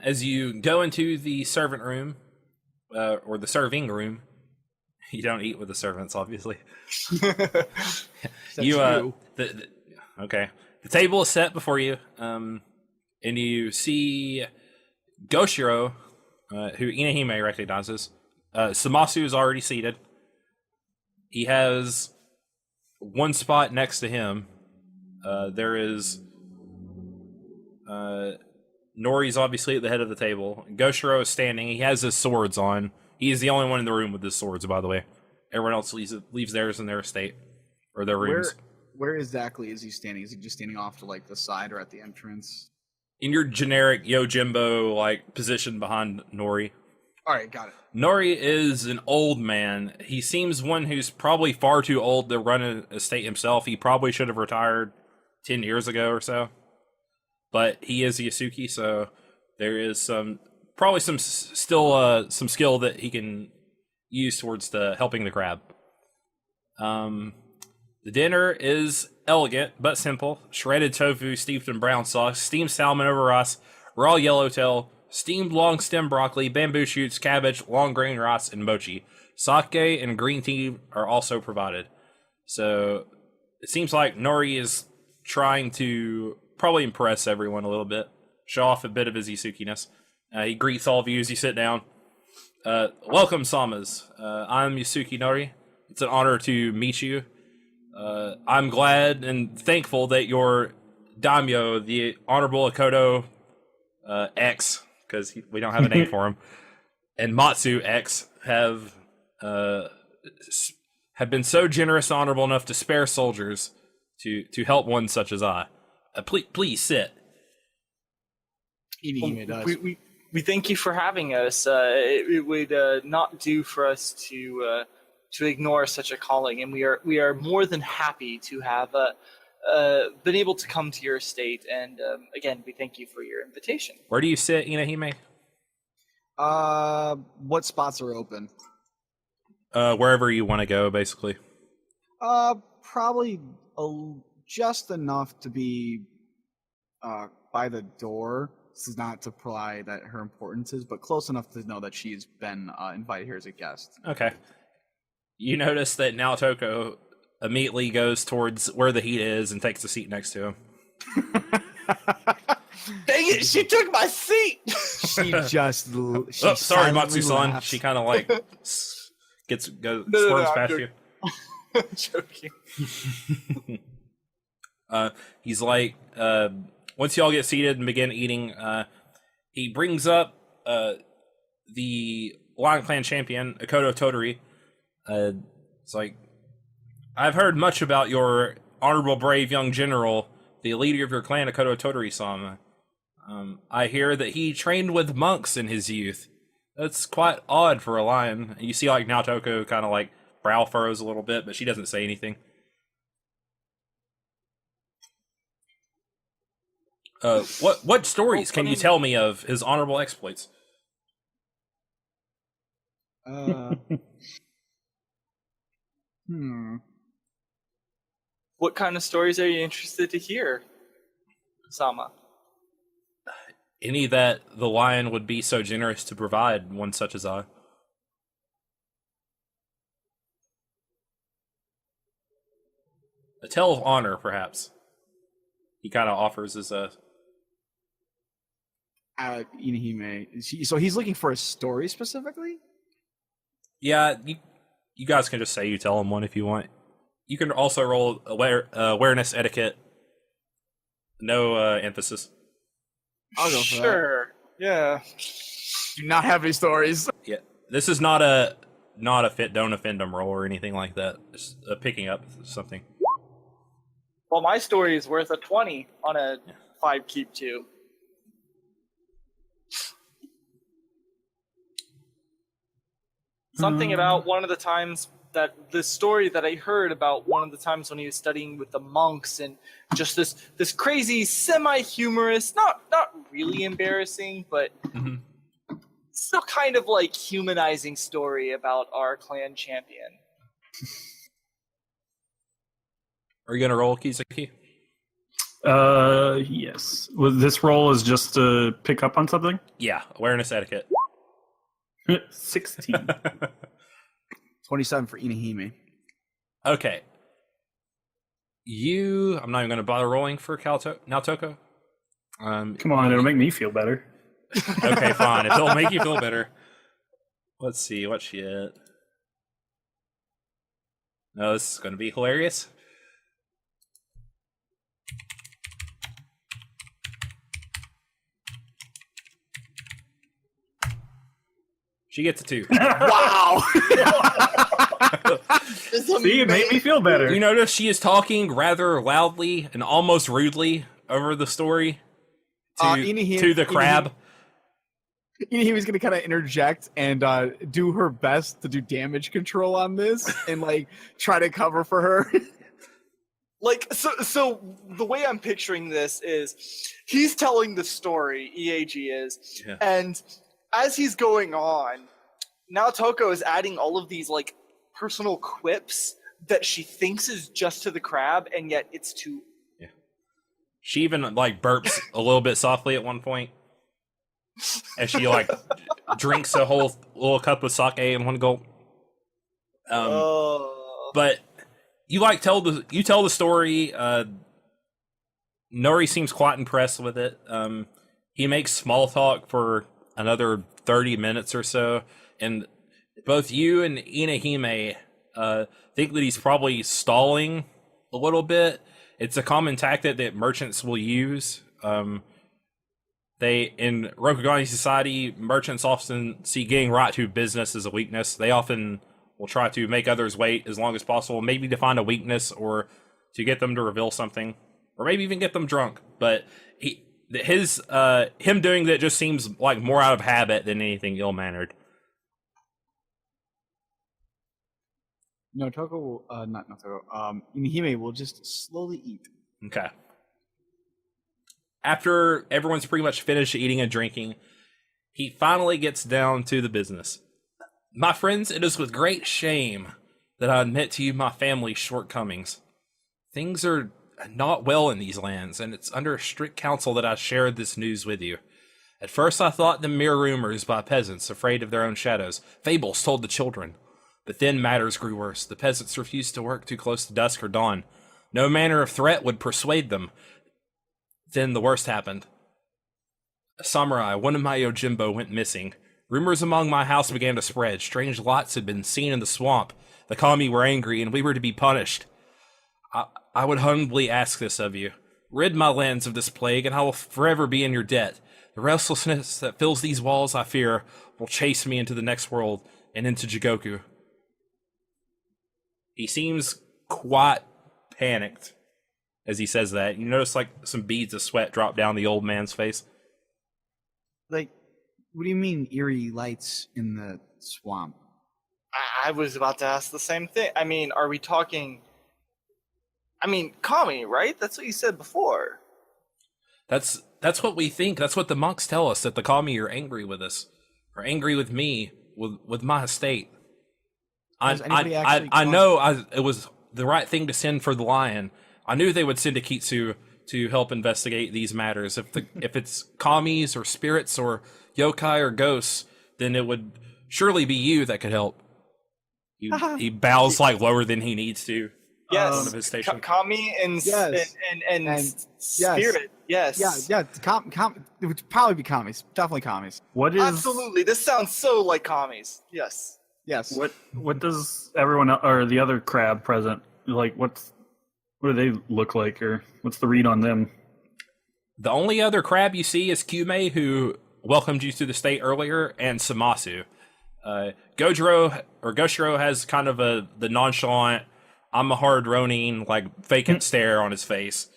As you go into the servant room, or the serving room, you don't eat with the servants, obviously. That's You you. okay. The table is set before you, and you see Goshiro, who Inahime recognizes. Samasu is already seated. He has one spot next to him. There is Nori's obviously at the head of the table. Goshiro is standing. He has his swords on. He is the only one in the room with his swords, by the way. Everyone else leaves theirs in their estate or their rooms. Where exactly is he standing? Is he just standing off to like the side or at the entrance? In your generic Yojimbo like position behind Nori. All right, got it. Nori is an old man. He seems one who's probably far too old to run an estate himself. He probably should have retired 10 years ago or so. But he is Yasuki, so there is some skill that he can use towards helping the crab. The dinner is elegant but simple. Shredded tofu steeped in brown sauce, steamed salmon over rice, raw yellowtail, steamed long stem broccoli, bamboo shoots, cabbage, long grain rice, and mochi. Sake and green tea are also provided. So it seems like Nori is trying to probably impress everyone a little bit, show off a bit of his Yasuki-ness. He greets all of you as you sit down. Welcome, Samas. I'm Yasuki Nori. It's an honor to meet you. I'm glad and thankful that your daimyo, the Honorable Akoto X, because we don't have a name for him, and Matsu X have been so generous and honorable enough to spare soldiers to help one such as I. Please sit. Inahime does. We thank you for having us. It would not do for us to ignore such a calling, and we are more than happy to have been able to come to your estate. And again, we thank you for your invitation. Where do you sit, Inahime? What spots are open? Wherever you want to go, basically. Probably just enough to be by the door. This is not to pry that her importance is, but close enough to know that she's been invited here as a guest. Okay. You notice that Naotoko immediately goes towards where the heat is and takes a seat next to him. Dang it! She took my seat. Sorry, Matsu-san. She kind of like swerves past you. I'm joking. He's like, once y'all get seated and begin eating, he brings up the Lion Clan champion, Akoto Todori. It's like, I've heard much about your honorable, brave young general, the leader of your clan, Akoto Todori-sama. I hear that he trained with monks in his youth. That's quite odd for a lion. You see, like, Naotoko kind of like brow furrows a little bit, but she doesn't say anything. What stories can you tell me of his honorable exploits? What kind of stories are you interested to hear, Sama? Any that the lion would be so generous to provide one such as I. A tale of honor, perhaps. He kind of offers as a... Inahime. So he's looking for a story specifically? Yeah, you guys can just say you tell him one if you want. You can also roll awareness etiquette. No emphasis. I'll go for Sure. Yeah. Do not have any stories. Yeah, this is not a don't offend them roll or anything like that. It's picking up something. Well, my story is worth a 20 on a 5 keep 2. Something about one of the times that the story that I heard about one of the times when he was studying with the monks, and just this crazy semi-humorous, not really embarrassing, but still kind of like humanizing story about our clan champion. Are you gonna roll, Kisaki? Yes. Well, this roll is just to pick up on something? Yeah, awareness etiquette. 16. 27 for Inahime. Okay. I'm not even going to bother rolling for Naotoko. Come on, it'll make me feel better. Okay, fine. If it'll make you feel better. Let's see, what's she at? No, this is going to be hilarious. She gets a 2. Wow! See, it made me feel better. You notice she is talking rather loudly and almost rudely over the story to the crab. He was going to kind of interject and do her best to do damage control on this and like try to cover for her. Like, so the way I'm picturing this is he's telling the story, EAG is, Yeah. and as he's going on, now Toko is adding all of these like personal quips that she thinks is just to the crab, and yet it's to. Yeah. She even like burps a little bit softly at one point, as she like drinks a whole little cup of sake in one gulp. But you like tell the story. Nori seems quite impressed with it. He makes small talk for another 30 minutes or so, and both you and Inahime think that he's probably stalling a little bit. It's a common tactic that merchants will use. They in Rokugani society, merchants often see getting right to business as a weakness. They often will try to make others wait as long as possible, maybe to find a weakness or to get them to reveal something, or maybe even get them drunk. But him doing that just seems like more out of habit than anything ill-mannered. Not Toko. Inahime will just slowly eat. Okay. After everyone's pretty much finished eating and drinking, he finally gets down to the business. My friends, it is with great shame that I admit to you my family's shortcomings. Things are not well in these lands, and it's under strict counsel that I shared this news with you. At first I thought them mere rumors by peasants afraid of their own shadows, fables told the children. But then matters grew worse. The peasants refused to work too close to dusk or dawn. No manner of threat would persuade them. Then the worst happened. A samurai, one of my Yojimbo, went missing. Rumors among my house began to spread. Strange lights had been seen in the swamp. The kami were angry, and we were to be punished. I would humbly ask this of you. Rid my lands of this plague, and I will forever be in your debt. The restlessness that fills these walls, I fear, will chase me into the next world and into Jigoku. He seems quite panicked as he says that. You notice like some beads of sweat drop down the old man's face. Like, what do you mean eerie lights in the swamp? I was about to ask the same thing. I mean, are we talking? I mean, kami, right? That's what you said before. That's what we think. That's what the monks tell us, that the kami are angry with us, or angry with me, with my estate. I know it was the right thing to send for the lion. I knew they would send a Kitsu to help investigate these matters. If it's kamis or spirits or yokai or ghosts, then it would surely be you that could help. He bows like lower than he needs to. Yes, of his station. Kami and Yes. and spirit. Yes. Yeah. It would probably be commies. Definitely commies. What is Absolutely. This sounds so like commies. Yes. Yes. what does everyone or the other crab present like? What do they look like, or what's the read on them? The only other crab you see is Kyume, who welcomed you to the state earlier, and Samasu. Goshiro has kind of the nonchalant, I'm a hard Ronin, like vacant stare on his face.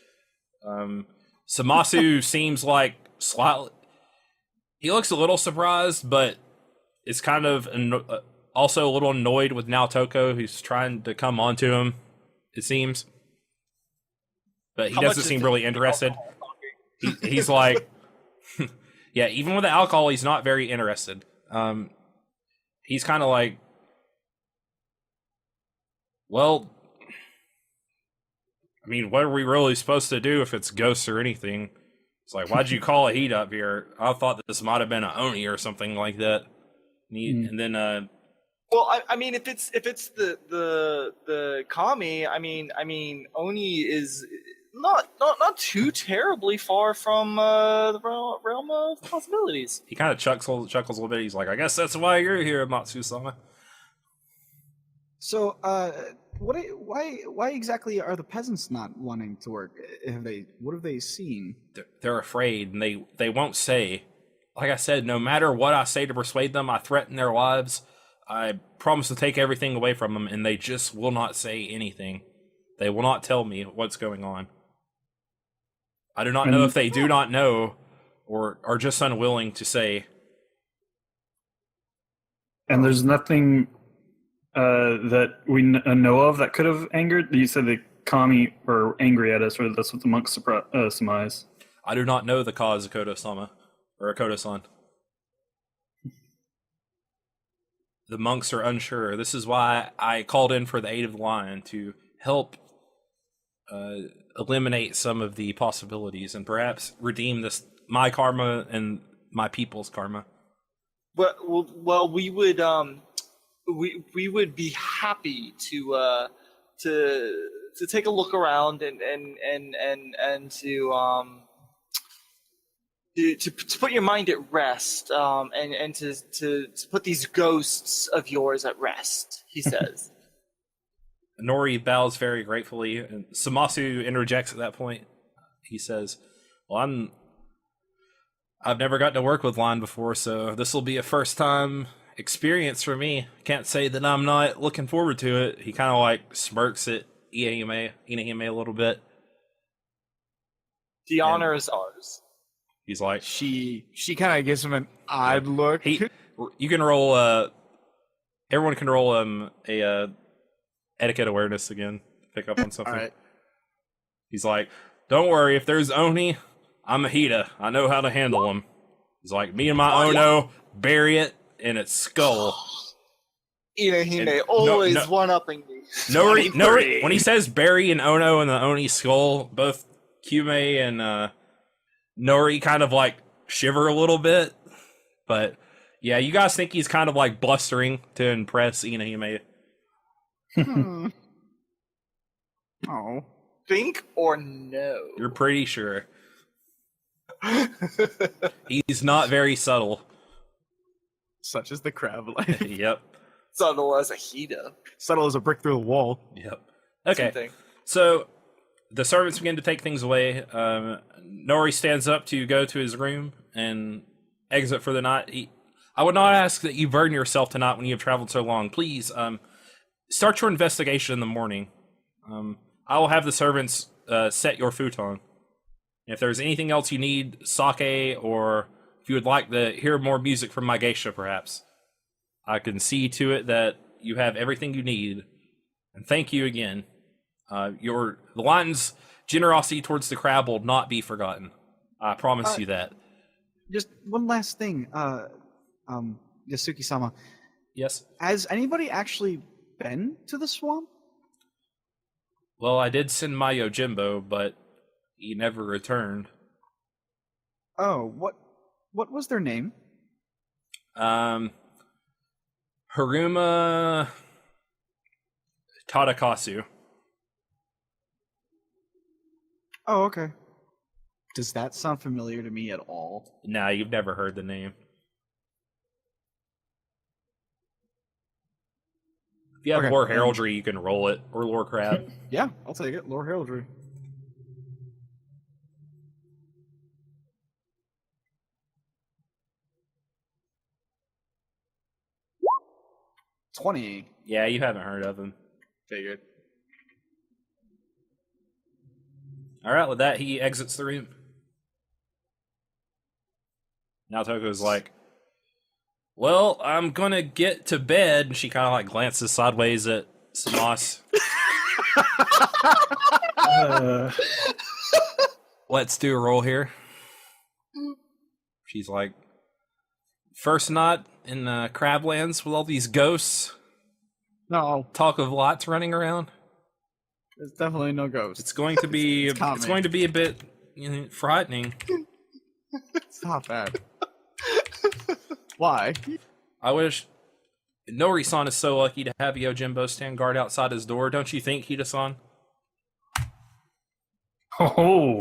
Samasu seems like slightly. He looks a little surprised, but is kind of also a little annoyed with Naotoko, who's trying to come onto him, it seems. But he doesn't seem really interested. He's like, yeah, even with the alcohol, he's not very interested. He's kind of like, well, I mean, what are we really supposed to do if it's ghosts or anything? It's like, why'd you call a heat up here? I thought this might have been a Oni or something like that. And then, Well, I mean, if it's the kami, I mean, Oni is not too terribly far from the realm of possibilities. he kind of chuckles a little bit. He's like, I guess that's why you're here, Matsu-sama. So, why exactly are the peasants not wanting to work? What have they seen? They're afraid, and they won't say. Like I said, no matter what I say to persuade them, I threaten their lives. I promise to take everything away from them, and they just will not say anything. They will not tell me what's going on. I do not know if they do not know or are just unwilling to say. And there's nothing that we know of that could have angered. You said the kami were angry at us, or that's what the monks surmise. I do not know the cause of Kodo-sama, or Kodo-san. The monks are unsure. This is why I called in for the aid of the lion, to help eliminate some of the possibilities and perhaps redeem my karma and my people's karma. Well, we would we would be happy to take a look around and to put your mind at rest, and to put these ghosts of yours at rest, he says. Nori bows very gratefully, and Samasu interjects at that point. He says, well, I've never gotten to work with Lion before, so this will be a first time experience for me. Can't say that I'm not looking forward to it. He kind of like smirks at Inahime a little bit. The honor is ours. He's like, She kind of gives him an odd look. you can roll. Everyone can roll a etiquette awareness again. Pick up on something. All right. He's like, don't worry. If there's Oni, I'm a Hida. I know how to handle them. He's like, me and my Ono bury it in its skull. Inahime always one-upping me. Nori, when he says bury an Ono in the Oni skull, both Kyume and Nori kind of like shiver a little bit. But yeah, you guys think he's kind of like blustering to impress Inahime. Oh. Think or no? You're pretty sure. He's not very subtle. Such is the crab life. Yep. Subtle as a Hida. Subtle as a brick through the wall. Yep. Okay. Same thing. So the servants begin to take things away. Nori stands up to go to his room and exit for the night. I would not ask that you burden yourself tonight when you have traveled so long. Please, start your investigation in the morning. I will have the servants set your futon. If there's anything else you need, sake, or if you would like to hear more music from my geisha, perhaps, I can see to it that you have everything you need. And thank you again. The lion's generosity towards the crab will not be forgotten. I promise you that. Just one last thing, Yasuki-sama. Yes? Has anybody actually been to the swamp? Well, I did send my Yojimbo, but he never returned. Oh, what was their name? Haruma Tadakasu. Oh, okay. Does that sound familiar to me at all? Nah, you've never heard the name. If you have Okay, lore heraldry, you can roll it, or lore crab. Yeah, I'll take it. Lore heraldry. $20. Yeah, you haven't heard of him. Figured. All right, with that, he exits the room. Now Toko's like, well, I'm gonna get to bed. And she kind of like glances sideways at Samas. Let's do a roll here. She's like, first night in Crablands with all these ghosts. No. Talk of lots running around. There's definitely no ghost. It's going to be. It's It's going to be a bit frightening. Stop that. Why? I wish. Nori-san is so lucky to have Yojimbo stand guard outside his door. Don't you think, Hida-san? Oh,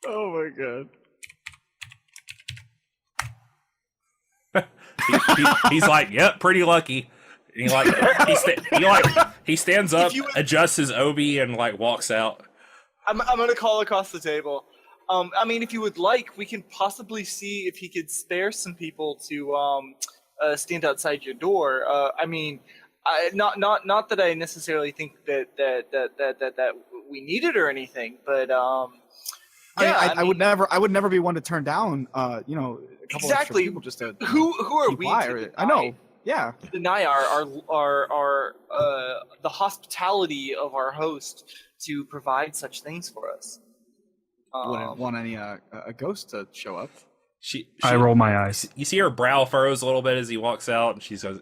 Oh my god. He's like, yep, pretty lucky. And he stands up, adjusts his obi, and like walks out. I'm gonna call across the table. I mean, if you would like, we can possibly see if he could spare some people to stand outside your door. I mean, not that I necessarily think that we need it or anything, but I would never be one to turn down a couple extra people just to who are we quiet. to deny, I know. Yeah. deny our the hospitality of our host to provide such things for us. Wouldn't want any a ghost to show up. I roll my eyes. You see her brow furrows a little bit as he walks out, and she says,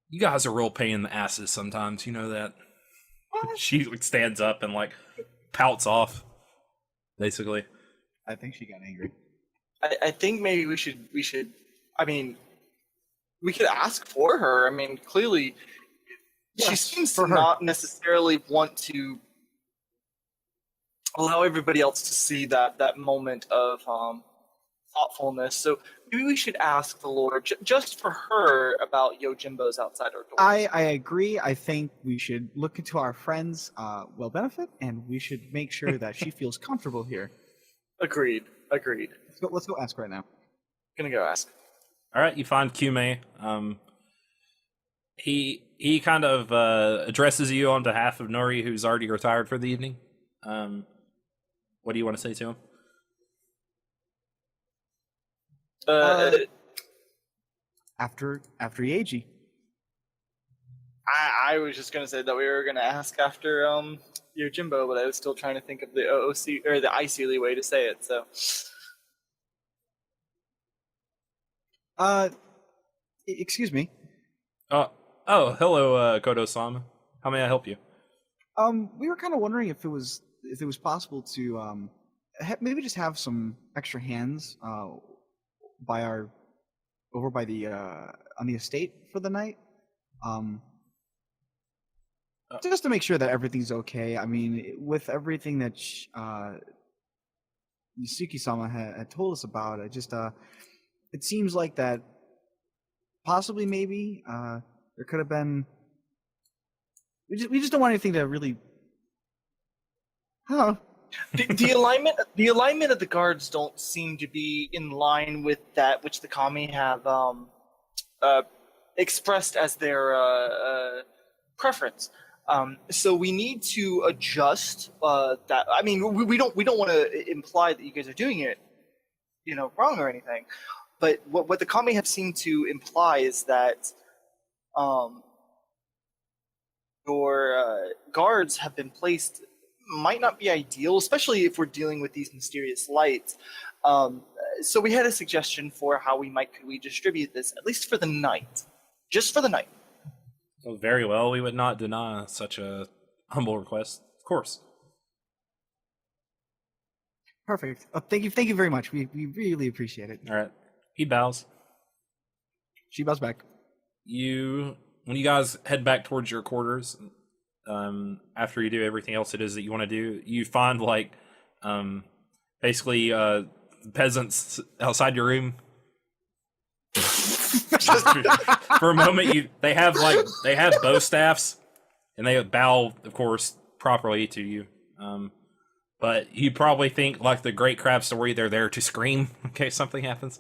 "You guys are real pain in the asses sometimes. You know that." She stands up and like pouts off, basically. I think she got angry. I think maybe we should. I mean, we could ask for her. I mean, clearly, she Yes, seems for to her. not necessarily want to allow everybody else to see that moment of thoughtfulness. So maybe we should ask the Lord just for her about Yojimbo's outside our door. I agree. I think we should look into our friends' well benefit, and we should make sure that she feels comfortable here. Agreed. Let's go ask right now. Gonna go ask. All right, you find Kume. He kind of addresses you on behalf of Nori, who's already retired for the evening. What do you want to say to him? After Yeji. I was just gonna say that we were gonna ask after Yojimbo, but I was still trying to think of the OOC or the ICLE way to say it. So Excuse me. Oh, hello, Kodo-sama. How may I help you? We were kind of wondering if it was possible to maybe just have some extra hands over by the on the estate for the night. Just to make sure that everything's okay. I mean, with everything that Yusuke-sama had told us about, it seems like that possibly maybe there could have been. We just don't want anything to really. I don't know. the alignment of the guards don't seem to be in line with that which the kami have expressed as their preference. So we need to adjust that. I mean, we don't want to imply that you guys are doing it, wrong or anything. But what the kami have seemed to imply is that your guards have been placed might not be ideal, especially if we're dealing with these mysterious lights. So we had a suggestion for how could we distribute this, at least for the night, just for the night. Oh, very well. We would not deny such a humble request. Of course. Perfect. Thank you very much. We really appreciate it. All right. He bows. She bows back. When you guys head back towards your quarters, after you do everything else it is that you want to do, you find basically peasants outside your room. For a moment, they have bow staffs, and they bow, of course, properly to you. But you probably think, like the Great Crab story, they're there to scream in case something happens.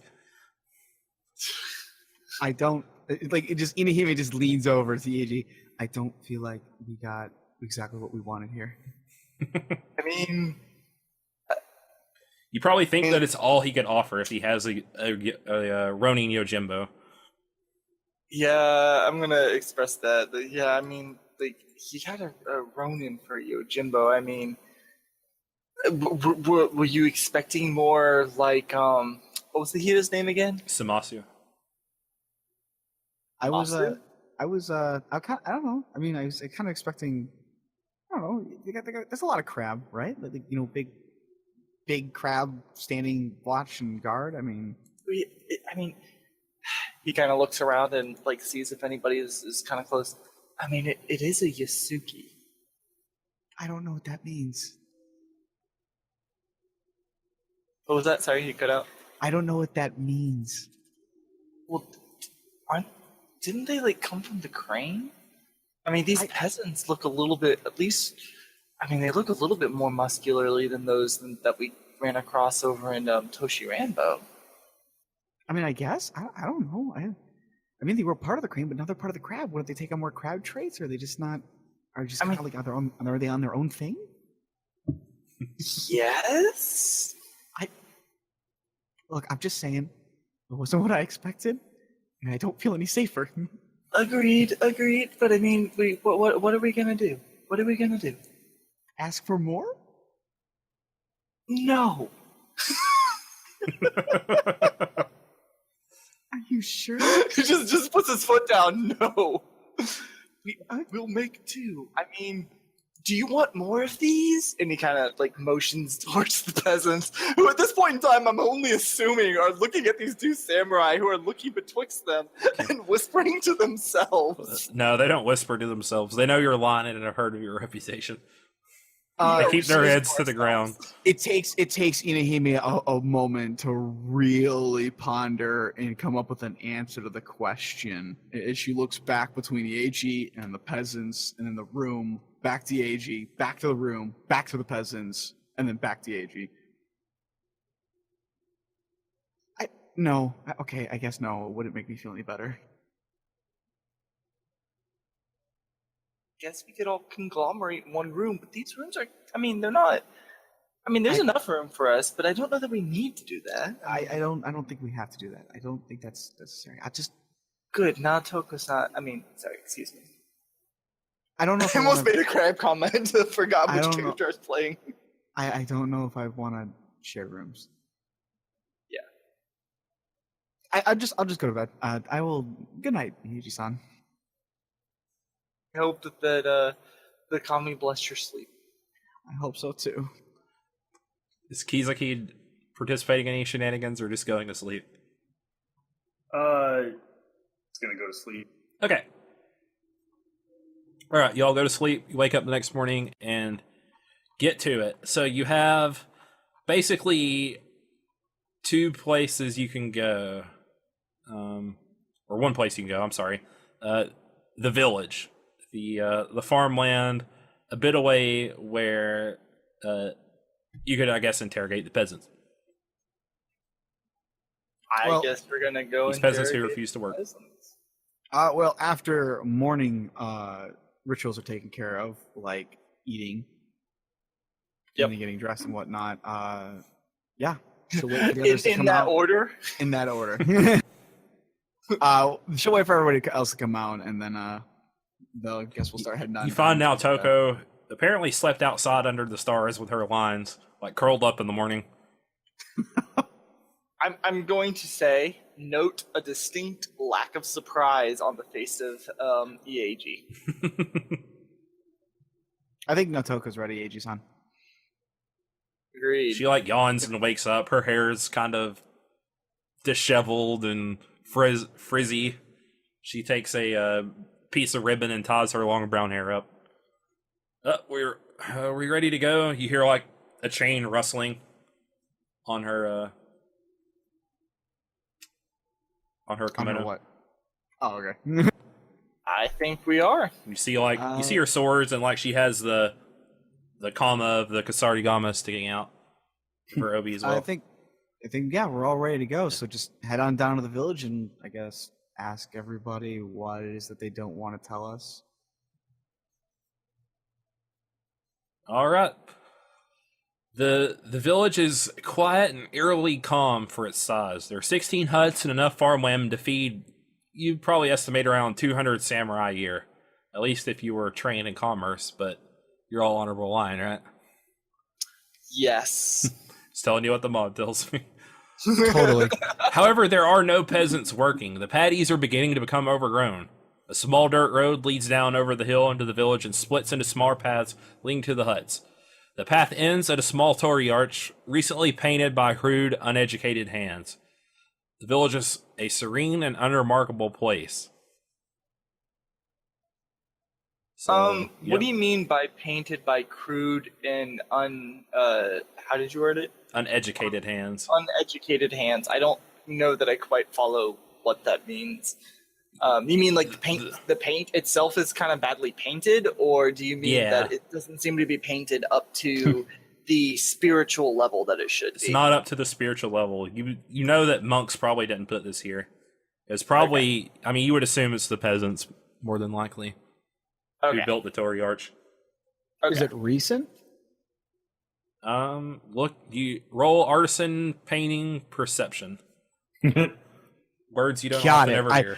I don't Inahime just leans over to Yeji. I don't feel like we got exactly what we wanted here. I mean, You probably think that it's all he could offer if he has a Ronin Yojimbo. yeah, I'm gonna express that. Yeah, I mean, he had a Ronin for Yojimbo. I mean, were you expecting more like what was the hero's name again? Samasu. I was Austin? I don't know. I mean, I was kind of expecting. I don't know. There's a lot of crab, right? Like, big crab standing watch and guard. I mean, I mean, he kind of looks around and like sees if anybody is kind of close. I mean, it is a Yasuki. I don't know what that means. What was that? Sorry, he cut out. I don't know what that means. Well, didn't they like come from the crane? I mean, these peasants look a little bit, at least. I mean, they look a little bit more muscularly than those that we ran across over in Toshi Rambo. I mean, I guess I don't know. I mean, they were part of the crane, but now they're part of the crab. What, if they take on more crab traits, or are they just not? Are just kind of like on their own? Are they on their own thing? Yes. Look, I'm just saying, it wasn't what I expected, and I don't feel any safer. Agreed. But I mean, what are we gonna do? What are we gonna do? Ask for more? No. Are you sure? He just puts his foot down. No. We'll make two. I mean, do you want more of these? And he kind of like motions towards the peasants, who at this point in time, I'm only assuming are looking at these two samurai who are looking betwixt them and whispering to themselves. No, they don't whisper to themselves. They know you're lying and have heard of your reputation. They keep their heads to the ground. It takes Inahime a moment to really ponder and come up with an answer to the question. As she looks back between the AG and the peasants, and in the room, back to the AG, back to the room, back to the peasants, and then back to the AG. No. Okay, I guess no. It wouldn't make me feel any better. Guess we could all conglomerate in one room, but these rooms are, I mean, they're not, I mean, there's enough room for us, but I don't know that we need to do that. I don't think we have to do that. I don't think that's necessary. Good, now Toko's not, I mean, sorry, excuse me. I don't know if I almost made a crab comment. Forgot which character I was playing. I don't know if I want to share rooms. Yeah. I'll just go to bed. I will. Good night, Yuji-san. I hope that the kami bless your sleep. I hope so too. Is Kizaki participating in any shenanigans or just going to sleep? It's gonna go to sleep. Okay. All right, y'all go to sleep. You wake up the next morning and get to it. So you have basically two places you can go, or one place you can go. I'm sorry, the village, the farmland, a bit away where you could, I guess, interrogate the peasants. I guess we're gonna go. These peasants who refuse to work. Well, after morning rituals are taken care of, like eating, and getting dressed and whatnot. Yeah, she'll wait for the others to come out. Order. In that order. She'll wait for everybody else to come out, and then they'll guess we'll start heading down. You find now Toko apparently slept outside under the stars with her lines, like curled up in the morning. I'm going to say, note a distinct lack of surprise on the face of EAG. I think Notoko's ready, Eiji-san. Agreed. She like yawns and wakes up. Her hair is kind of disheveled and frizzy. She takes a piece of ribbon and ties her long brown hair up. Are we ready to go? You hear like a chain rustling on her kimono. What? Oh, okay. I think we are. You see you see her swords, and like she has the kama of the Kasarigama sticking out for Obi as well. I think yeah, we're all ready to go. So just head on down to the village and I guess ask everybody what it is that they don't want to tell us. All right. The village is quiet and eerily calm for its size. There are 16 huts and enough farmland to feed, you'd probably estimate, around 200 samurai a year. At least if you were trained in commerce, but you're all honorable line, right? Yes. Just telling you what the mod tells me. Totally. However, there are no peasants working. The paddies are beginning to become overgrown. A small dirt road leads down over the hill into the village and splits into smaller paths leading to the huts. The path ends at a small torii arch, recently painted by rude, uneducated hands. The village is a serene and unremarkable place. So, What do you mean by painted by crude and how did you word it? Uneducated hands. Uneducated hands. I don't know that I quite follow what that means. You mean like the paint itself is kind of badly painted, or do you mean that it doesn't seem to be painted up to the spiritual level that it should be? It's not up to the spiritual level. You know that monks probably didn't put this here. It's probably, I mean, you would assume it's the peasants more than likely who built the torii arch. Is it recent? Look, you roll artisan painting perception. Words you don't often ever hear.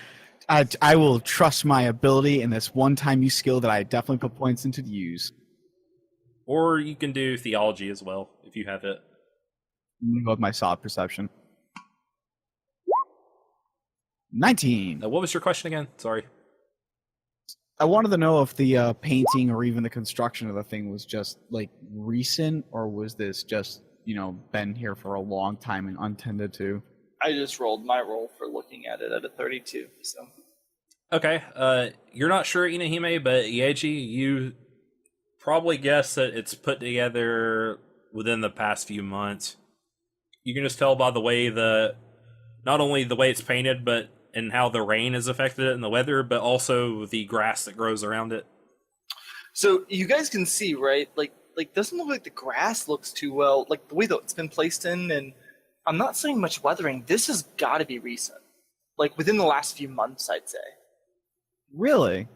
I will trust my ability in this one-time use skill that I definitely put points into to use. Or you can do theology as well, if you have it. I'm gonna go with my solid perception. 19. What was your question again? Sorry. I wanted to know if the painting or even the construction of the thing was just, like, recent, or was this just, been here for a long time and untended to? I just rolled my roll for looking at it at a 32, so... Okay, you're not sure, Inahime, but Yeji, you probably guess that it's put together within the past few months. You can just tell by the way not only the way it's painted, but and how the rain has affected it and the weather, but also the grass that grows around it. So you guys can see, right? Like doesn't look like the grass looks too well, like the way that it's been placed in, and I'm not saying much weathering. This has got to be recent, like within the last few months, I'd say. Really?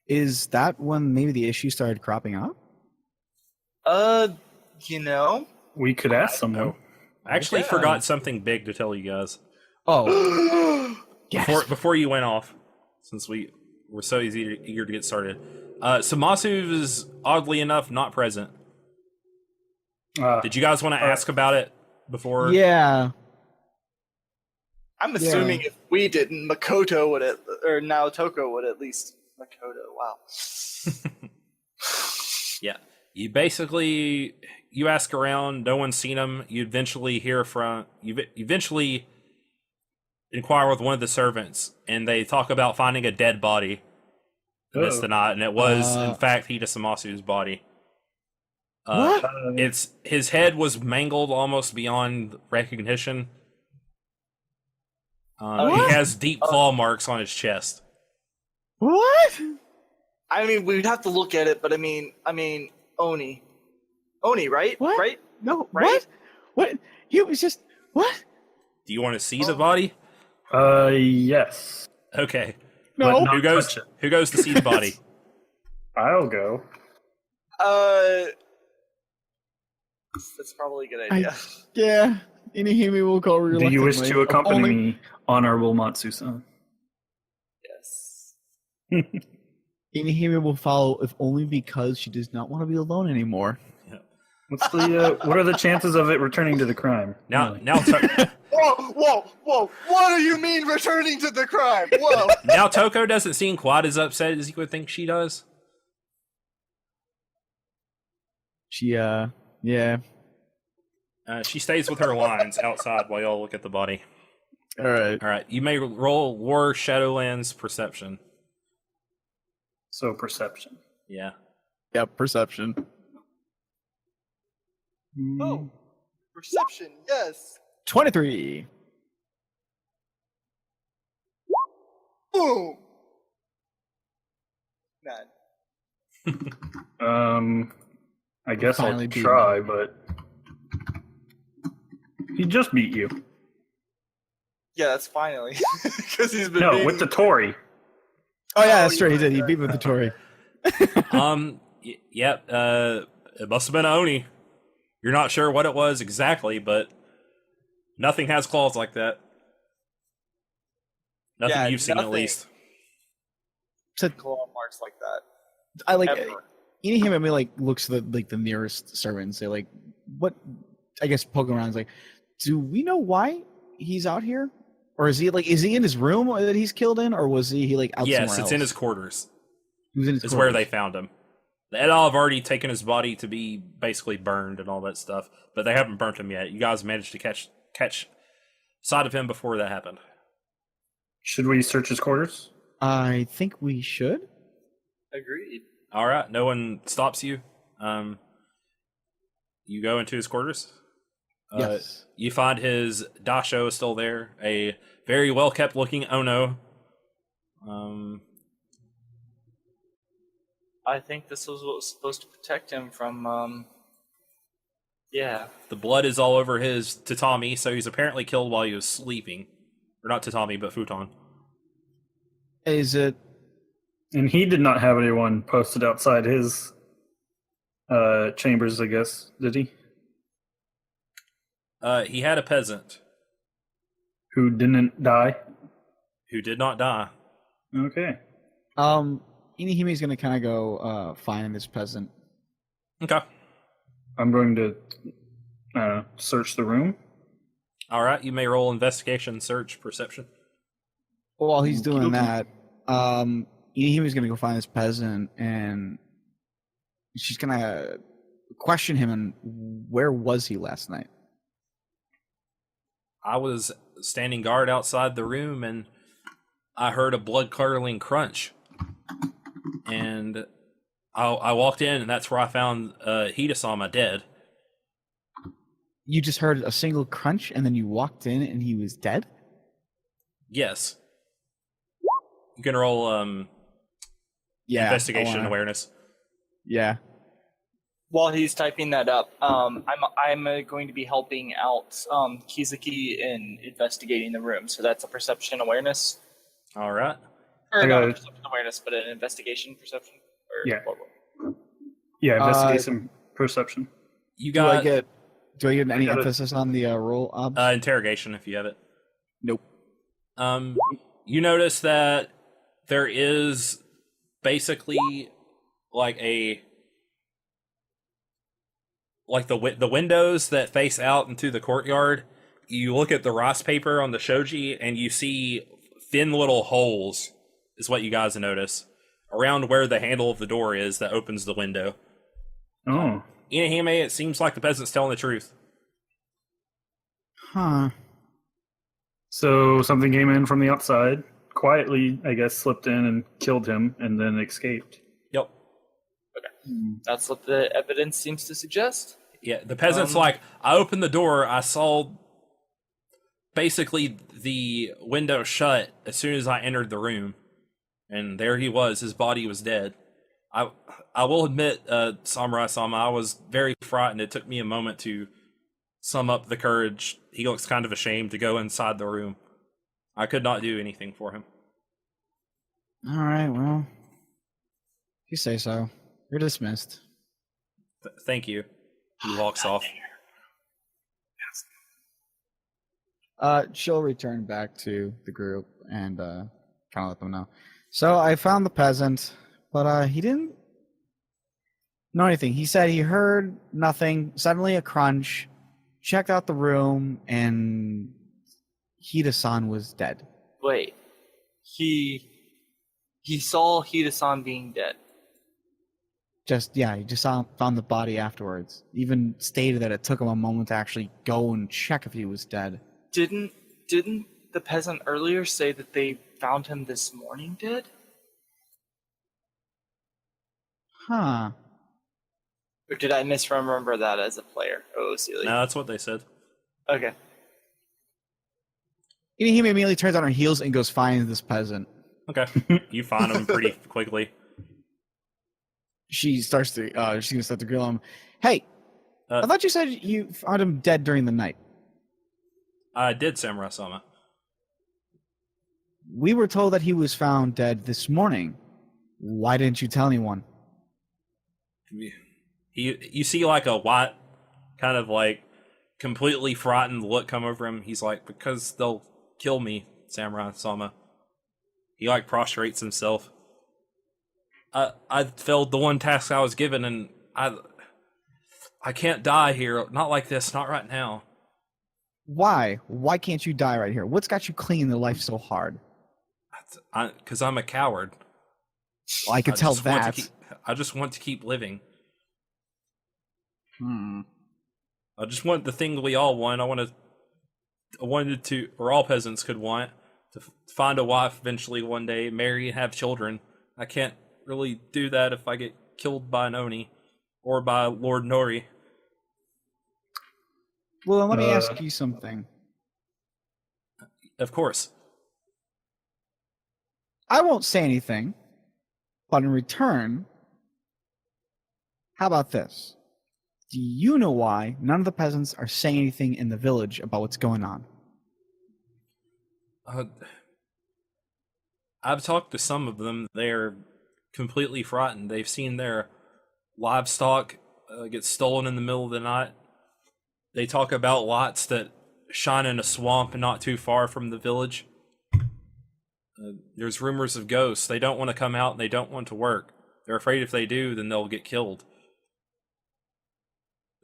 Is that when maybe the issue started cropping up? We could ask someone. I actually forgot something big to tell you guys. Oh. Yes. Before you went off, since we were so eager to get started. Samasu is oddly enough not present. Did you guys want to ask about it before? Yeah. I'm assuming if we didn't, Makoto would or Naotoko would at least. Makoto, wow. Yeah. You ask around, no one's seen him. You eventually inquire with one of the servants, and they talk about finding a dead body amidst the night, and it was, in fact, Hida Samasu's body. What? His head was mangled almost beyond recognition. He has deep claw marks on his chest. What? I mean, we'd have to look at it, but I mean, Oni, right? What? Right? No, Right? What? He was just, what? Do you want to see the body? Yes. Okay. No. But Who goes to see the body? I'll go. That's probably a good idea. Yeah. Inahime will go Do reluctantly. you wish to accompany me, honorable Matsu-san? Yes. Inahime will follow, if only because she does not want to be alone anymore. What are the chances of it returning to the crime? Now, Whoa! What do you mean returning to the crime? Whoa! now Toko doesn't seem quite as upset as you would think she does. She, yeah. She stays with her lines outside while y'all look at the body. All right. All right, you may roll War Shadowlands Perception. So perception. Yeah. Yep, perception. Oh, perception, yes. 23. Boom. None. I guess Finally I'll beat try, but he just beat you. Yeah, that's finally because he's been. No, with the Tory. Oh, yeah, that's true. He did. He beat with the Tory. Yep. It must have been Oni. You're not sure what it was exactly, but nothing has claws like that. Nothing you've seen, at least. Claw marks like that. I like Ever. Inahime looks to the nearest servant and say, like, what? I guess poking around is like, Do we know why he's out here? Or is he in his room that he's killed in, or was he like out Yes, somewhere it's else? in his quarters. He was in his It's where quarters. they found him. The Edal have already taken his body to be basically burned and all that stuff, but they haven't burnt him yet. You guys managed to catch sight of him before that happened. Should we search his quarters? I think we should. Agreed. All right, no one stops you. You go into his quarters. Yes. You find his dasho is still there, a very well kept looking Ono. I think this was what was supposed to protect him from. Yeah. The blood is all over his tatami, so he's apparently killed while he was sleeping. Or not tatami, but futon. Is it? And he did not have anyone posted outside his chambers, I guess, did he? He had a peasant Who didn't die? who did not die. Okay. Inihimi's gonna kind of go find this peasant. Okay. I'm going to search the room. All right, you may roll investigation, search, perception. While he's doing Okey-dokey. that, Inihimi's gonna go find this peasant, and she's gonna question him. And where was he last night? I was standing guard outside the room, and I heard a blood-curdling crunch. And I walked in, and that's where I found Hidasama dead. You just heard a single crunch, and then you walked in, and he was dead. Yes. You can roll Yeah. investigation awareness. Yeah. While he's typing that up, I'm going to be helping out Kizuki in investigating the room. So that's a perception awareness, All right. or I not got a it. perception awareness, but an investigation perception. Or Yeah. what? Yeah, investigation perception. You Do I got get any got it. emphasis on the roll? interrogation if you have it. Nope. You notice that there is basically like the windows that face out into the courtyard. You look at the rice paper on the shoji and you see thin little holes is what you guys notice around where the handle of the door is that opens the window. Oh. Inahime, it seems like the peasant's telling the truth. Huh. So something came in from the outside, quietly, I guess, slipped in and killed him, and then escaped. Yep. That's what the evidence seems to suggest. Yeah, the peasant's like, I opened the door, I saw basically the window shut as soon as I entered the room. And there he was, his body was dead. I will admit, Samurai-sama, I was very frightened. It took me a moment to sum up the courage. He looks kind of ashamed to go inside the room. I could not do anything for him. All right. Well, if you say so. You're dismissed. Thank you. He walks off. She'll return back to the group and kind of let them know. So I found the peasant, but he didn't know anything. He said he heard nothing. Suddenly a crunch. Checked out the room, and Hida-san was dead. Wait, he saw Hida-san being dead. He just found the body afterwards. Even stated that it took him a moment to actually go and check if he was dead. Didn't the peasant earlier say that they found him this morning dead? Huh. Or did I misremember that as a player? Oh, silly. No, that's what they said. Okay. He immediately turns on her heels and goes find this peasant. Okay. You find him pretty quickly. She's gonna start to grill him. Hey, Uh, I thought you said you found him dead during the night. I did, Samurai-sama. We were told that he was found dead this morning. Why didn't you tell anyone? You see like a white, kind of like completely frightened look come over him. He's like, because they'll kill me, Samurai-sama. He like prostrates himself. I failed the one task I was given, and I can't die here. Not like this. Not right now. Why? Why can't you die right here? What's got you clinging to life so hard? Because I'm a coward. Well, I could tell that. I just want to keep living. Hmm. I just want the thing we all want. I wanted to, or all peasants could want, to find a wife eventually one day, marry and have children. I can't really do that if I get killed by an Oni or by Lord Nori. Well, let me ask you something. Of course. I won't say anything, but in return, how about this? Do you know why none of the peasants are saying anything in the village about what's going on? I've talked to some of them. They're completely frightened. They've seen their livestock get stolen in the middle of the night. They talk about lights that shine in a swamp not too far from the village. There's rumors of ghosts. They don't want to come out and they don't want to work. They're afraid if they do, then they'll get killed.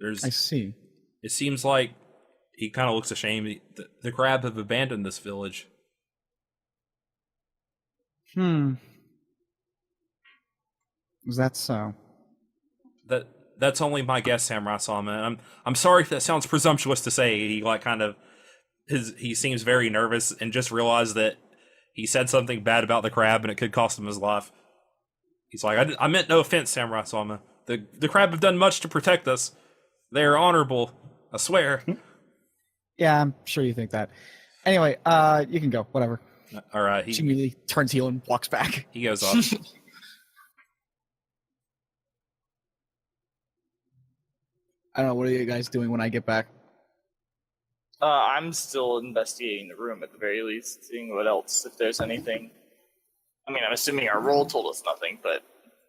I see. It seems like he kind of looks ashamed. The crab have abandoned this village. Is that so? That's only my guess, Samurai Sama. I'm sorry if that sounds presumptuous to say. He seems very nervous and just realized that he said something bad about the crab and it could cost him his life. He's like, I meant no offense, Samurai Sama. The crab have done much to protect us. They are honorable, I swear. Yeah, I'm sure you think that. Anyway, you can go. Whatever. All right. She immediately turns heel and walks back. He goes off. I don't know. What are you guys doing when I get back? I'm still investigating the room at the very least, seeing what else, if there's anything. I mean, I'm assuming our roll told us nothing, but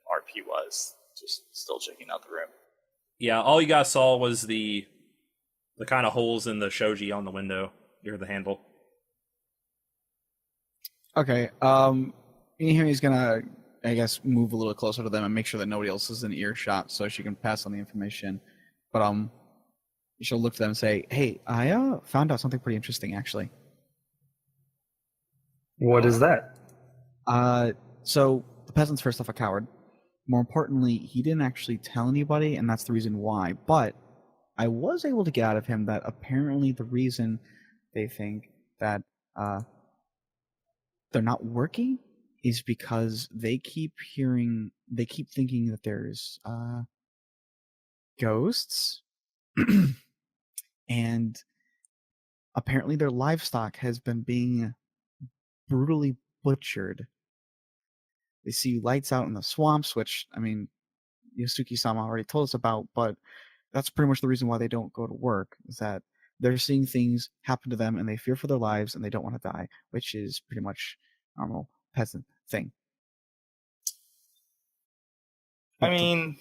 RP was just still checking out the room. Yeah, all you guys saw was the kind of holes in the shoji on the window near the handle. Okay. He's gonna, I guess, move a little closer to them and make sure that nobody else is in earshot, so she can pass on the information. But she'll look to them and say, "Hey, I found out something pretty interesting, actually." What is that? So the peasant's first off a coward. More importantly, he didn't actually tell anybody, and that's the reason why. But I was able to get out of him that apparently the reason they think that they're not working is because they keep thinking that there's ghosts, and apparently their livestock has been being brutally butchered. They see lights out in the swamps, which, I mean, Yosuke-sama already told us about, but that's pretty much the reason why they don't go to work, is that they're seeing things happen to them and they fear for their lives and they don't want to die, which is pretty much normal peasant thing. I mean,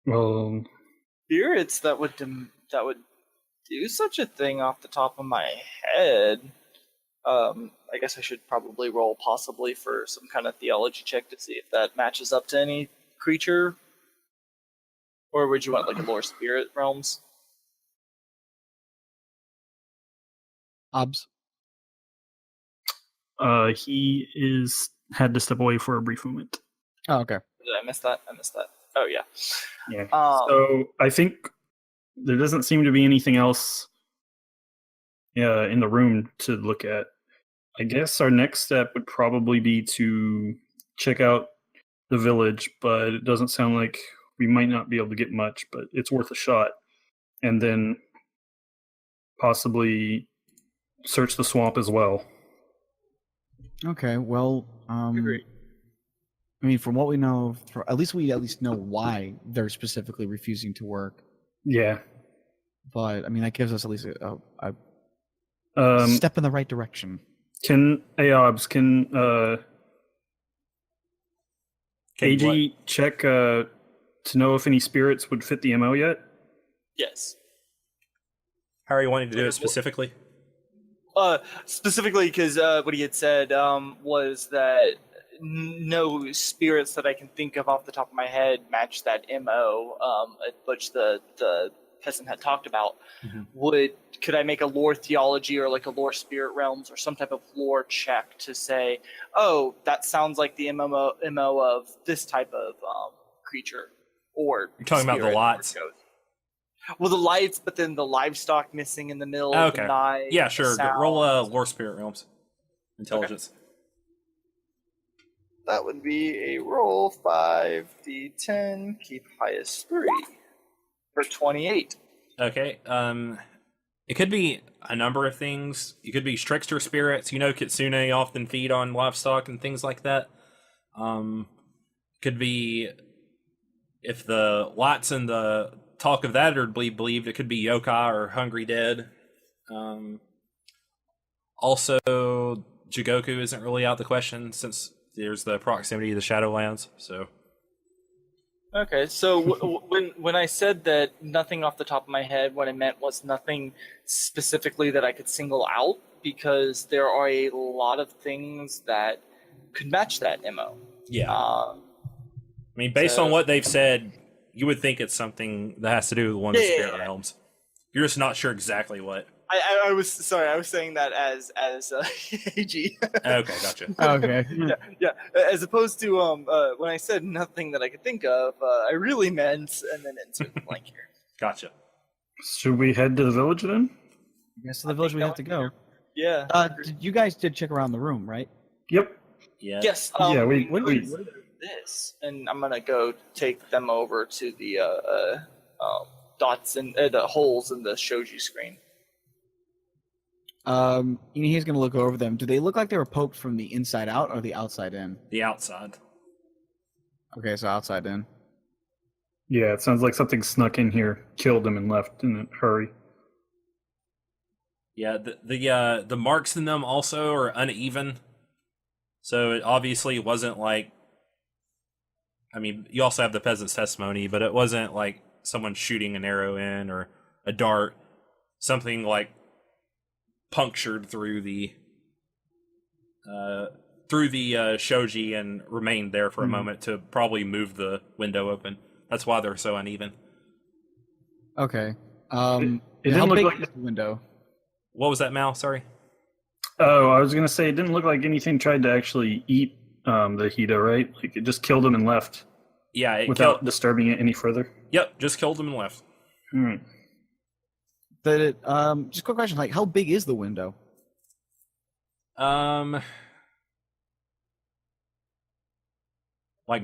Well, spirits that would do such a thing off the top of my head. I guess I should probably roll possibly for some kind of theology check to see if that matches up to any creature. Or would you want like a lore spirit realms? Obs. he had to step away for a brief moment. Oh, okay. Did I miss that? Oh yeah. Yeah. So I think there doesn't seem to be anything else in the room to look at. I guess our next step would probably be to check out the village, but it doesn't sound like we might not be able to get much, but it's worth a shot. And then possibly search the swamp as well. Okay, well, Agree. I mean, from what we know, we at least know why they're specifically refusing to work. Yeah. But I mean, that gives us at least a step in the right direction. Can AG check to know if any spirits would fit the MO yet? Yes. How are you wanting to do it specifically? Specifically because what he had said was that no spirits that I can think of off the top of my head match that MO, which the peasant had talked about. Could I make a lore theology or like a lore spirit realms or some type of lore check to say, oh, that sounds like the MO of this type of creature? Or You're talking about the lights? Well, the lights, but then the livestock missing in the middle. Okay. The knife, Yeah, sure. the Roll lore spirit realms. Intelligence. Okay. That would be a roll 5d10, keep highest 3 for 28. Okay. It could be a number of things. It could be trickster spirits. You know, kitsune often feed on livestock and things like that. Could be, if the lights and the talk of that are believed, it could be yokai or hungry dead. Also, Jigoku isn't really out the question since there's the proximity of the Shadowlands. So. Okay, so when I said that nothing off the top of my head, what I meant was nothing specifically that I could single out, because there are a lot of things that could match that MO. Yeah. I mean, based on what they've said, you would think it's something that has to do with one of the spirit realms. You're just not sure exactly what. I was sorry. I was saying that as AG. Okay, gotcha. Okay. Yeah. As opposed to when I said nothing that I could think of, I really meant, and then insert the blank here. Gotcha. Should we head to the village then? Yes, to the village we have to go. Yeah. You guys did check around the room, right? Yep. Yeah. Yes. Yeah, we This, and I'm gonna go take them over to the dots and the holes in the shoji screen. He's gonna look over them. Do they look like they were poked from the inside out or the outside in? The outside. Okay, so outside in. Yeah, it sounds like something snuck in here, killed him, and left in a hurry. Yeah, the marks in them also are uneven. So it obviously wasn't like, I mean, you also have the peasant's testimony, but it wasn't like someone shooting an arrow in or a dart. Something like punctured through the shoji and remained there for a moment to probably move the window open. That's why they're so uneven. Okay. It how didn't look big like is the window? What was that, Mal? Sorry. Oh, I was gonna say it didn't look like anything tried to actually eat the Hida, right? Like it just killed him and left. Yeah, it without disturbing it any further. Yep, just killed him and left. Just a quick question: like, how big is the window? Like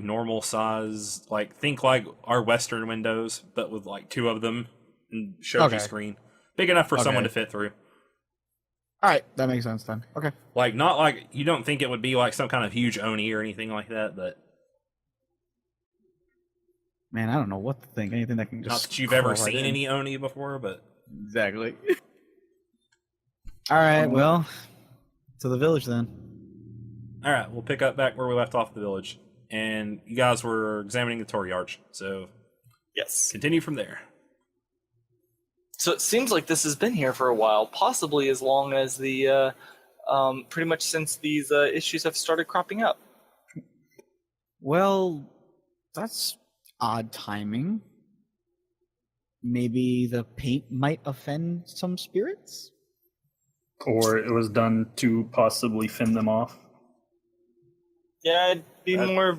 normal size. Like think like our Western windows, but with like two of them and shoji screen, big enough for someone to fit through. All right, that makes sense then. Okay. Like not like you don't think it would be like some kind of huge oni or anything like that, but man, I don't know what to think. Anything that can just not that you've ever seen any oni before, but exactly. All right, well, to the village then. All right, we'll pick up back where we left off the village, and you guys were examining the Torii Arch, so yes, continue from there. So it seems like this has been here for a while, possibly as long as the, pretty much since these issues have started cropping up. Well, that's odd timing. Maybe the paint might offend some spirits? Or it was done to possibly fend them off. Yeah, I'd be more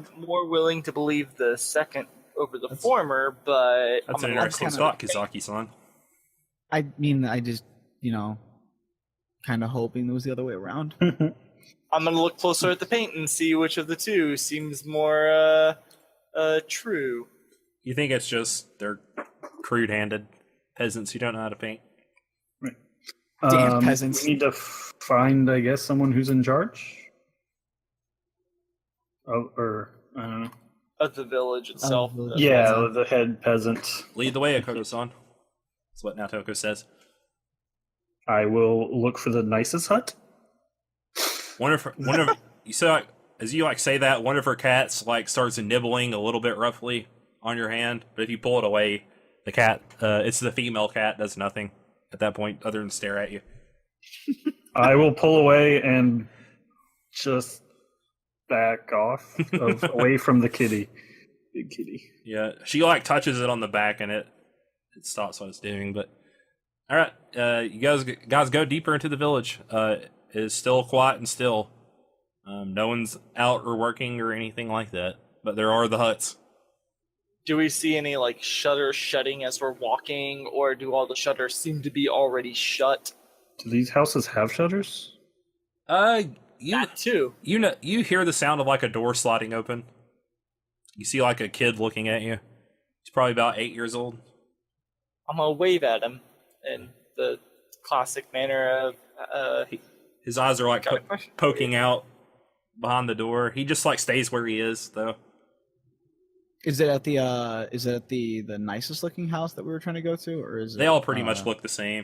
willing to believe the second over the former, but... That's an interesting thought, Kizaki-san. I mean, I just, kind of hoping it was the other way around. I'm going to look closer at the paint and see which of the two seems more true. You think it's just they're crude-handed peasants who don't know how to paint? Right. Damn peasants. We need to find, I guess, someone who's in charge? Or, I don't know. Of the village itself. Yeah, the head peasant. Lead the way, Akoto-san. That's what Naotoko says. I will look for the nicest hut. One of you saw as you say that, one of her cats starts nibbling a little bit roughly on your hand, but if you pull it away, the cat, it's the female cat, does nothing at that point other than stare at you. I will pull away and just back off away from the kitty. Big kitty. Yeah, she like touches it on the back and it stops what it's doing. But all right, you guys go deeper into the village. It is still quiet and still. No one's out or working or anything like that. But there are the huts. Do we see any like shutters shutting as we're walking, or do all the shutters seem to be already shut? Do these houses have shutters? That too. You hear the sound of like a door sliding open. You see like a kid looking at you. He's probably about 8 years old. I'm gonna wave at him in the classic manner of His eyes are like got a question? poking out behind the door. He just like stays where he is though. Is it at the nicest looking house that we were trying to go to, or is it? They all pretty much look the same.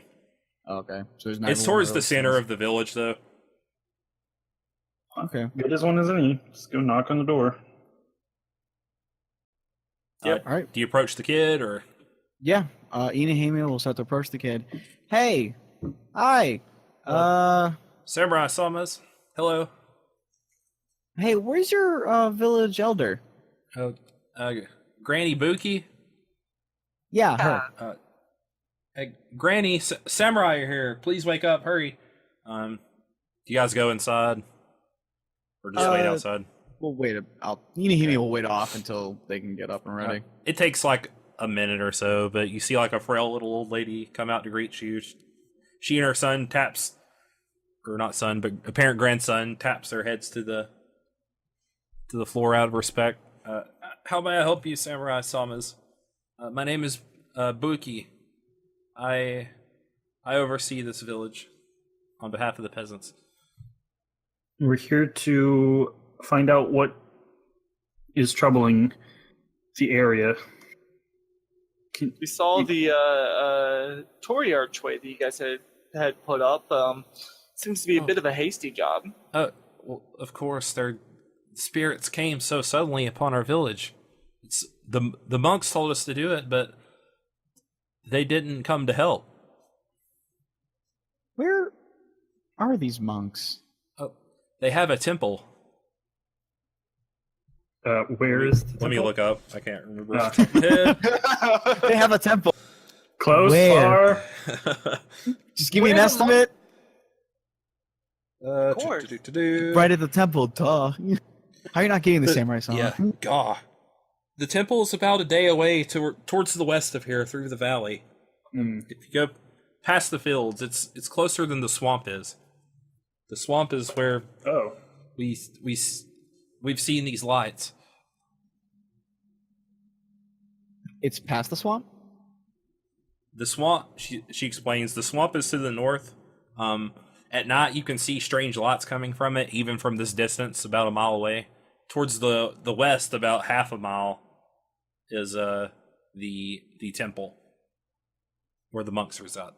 Okay, so there's not. It's towards the center of the village though. Okay. Good as one as any. Just go knock on the door. Yep. All right. Do you approach the kid or? Yeah. Inahime will start to approach the kid. Hey. Hi. Samurai Samas. Hello. Hey, where's your village elder? Oh, Granny Buki. Yeah, her. Hey, Granny, Samurai are here. Please wake up. Hurry. Do you guys go inside? Or just wait outside? We'll wait out. Inahime will wait off until they can get up and ready. It takes like a minute or so, but you see like a frail little old lady come out to greet you. She and her son taps, or not son, but apparent grandson taps their heads to the floor out of respect. How may I help you, Samurai Samas? My name is Buki. I oversee this village on behalf of the peasants. We're here to find out what is troubling the area. We saw the Tory archway that you guys had put up. Seems to be a bit of a hasty job. Well, of course, their spirits came so suddenly upon our village. It's the monks told us to do it, but they didn't come to help. Where are these monks? Oh, they have a temple. Where is the Let me temple? look up. I can't remember. They have a temple. Close, Where? far. Just give me an Where the estimate. Of course. Right at the temple, duh. How are you not getting the samurai song? Yeah, gah. The temple is about a day away towards the west of here, through the valley. If you go past the fields, it's closer than the swamp is. The swamp is where we've seen these lights. It's past the swamp? The swamp, she explains, the swamp is to the north. At night, you can see strange lights coming from it, even from this distance, about a mile away. Towards the west, about half a mile, is the temple where the monks reside.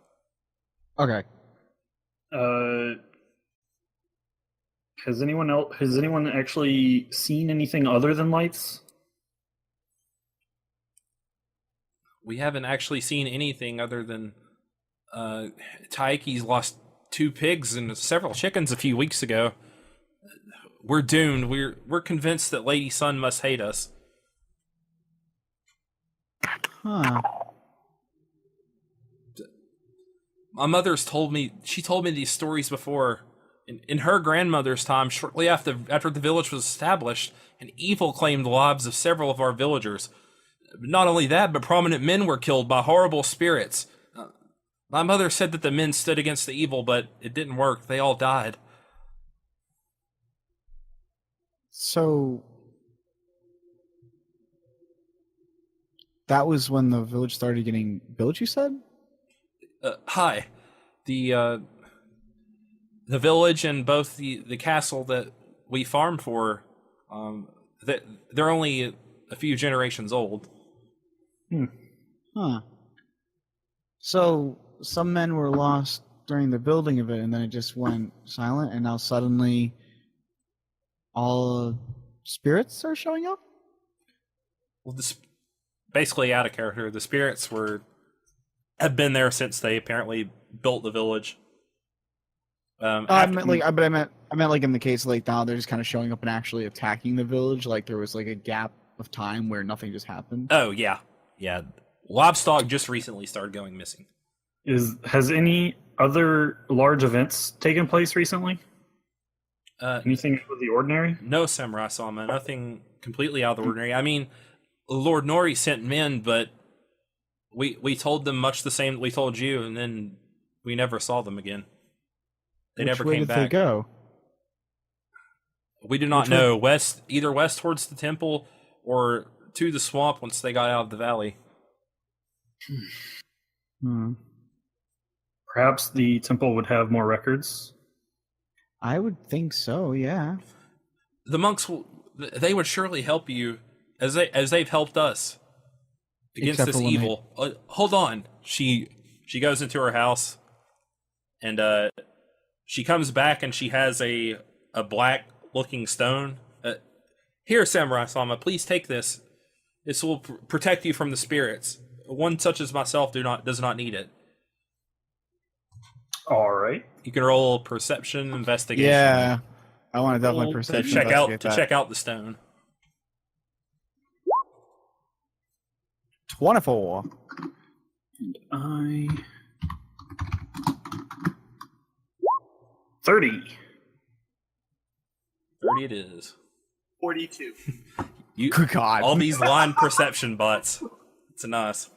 Okay. Has anyone actually seen anything other than lights? We haven't actually seen anything other than Taiki's lost 2 pigs and several chickens a few weeks ago. We're doomed. We're convinced that Lady Sun must hate us. Huh. My mother's told me these stories before. In her grandmother's time, shortly after the village was established, an evil claimed the lives of several of our villagers. Not only that, but prominent men were killed by horrible spirits. My mother said that the men stood against the evil, but it didn't work. They all died. So that was when the village started getting built, you said? Hi. The village and both the castle that we farm for, they're only a few generations old. Huh. So some men were lost during the building of it, and then it just went silent, and now suddenly all spirits are showing up? Well, this basically out of character. The spirits have been there since they apparently built the village. I meant I meant like in the case like now they're just kind of showing up and actually attacking the village. Like there was like a gap of time where nothing just happened. Oh yeah, yeah. Lobstock just recently started going missing. Has any other large events taken place recently? Anything out of the ordinary? No, Samurai Sama, nothing completely out of the ordinary. I mean, Lord Nori sent men, but we told them much the same that we told you, and then we never saw them again. They never came back. They go? We do not know. Either west towards the temple or to the swamp once they got out of the valley. Perhaps the temple would have more records. I would think so. Yeah. The monks they would surely help you as they've helped us against Except this for when evil. Hold on. She goes into her house and she comes back and she has a black looking stone. Here, Samurai Sama, please take this. This will protect you from the spirits. One such as myself does not need it. All right. You can roll perception investigation. Yeah. I want to definitely to perception check out the stone. 24. I 30. 30 it is. 42. Good God. All these line perception bots. It's nice.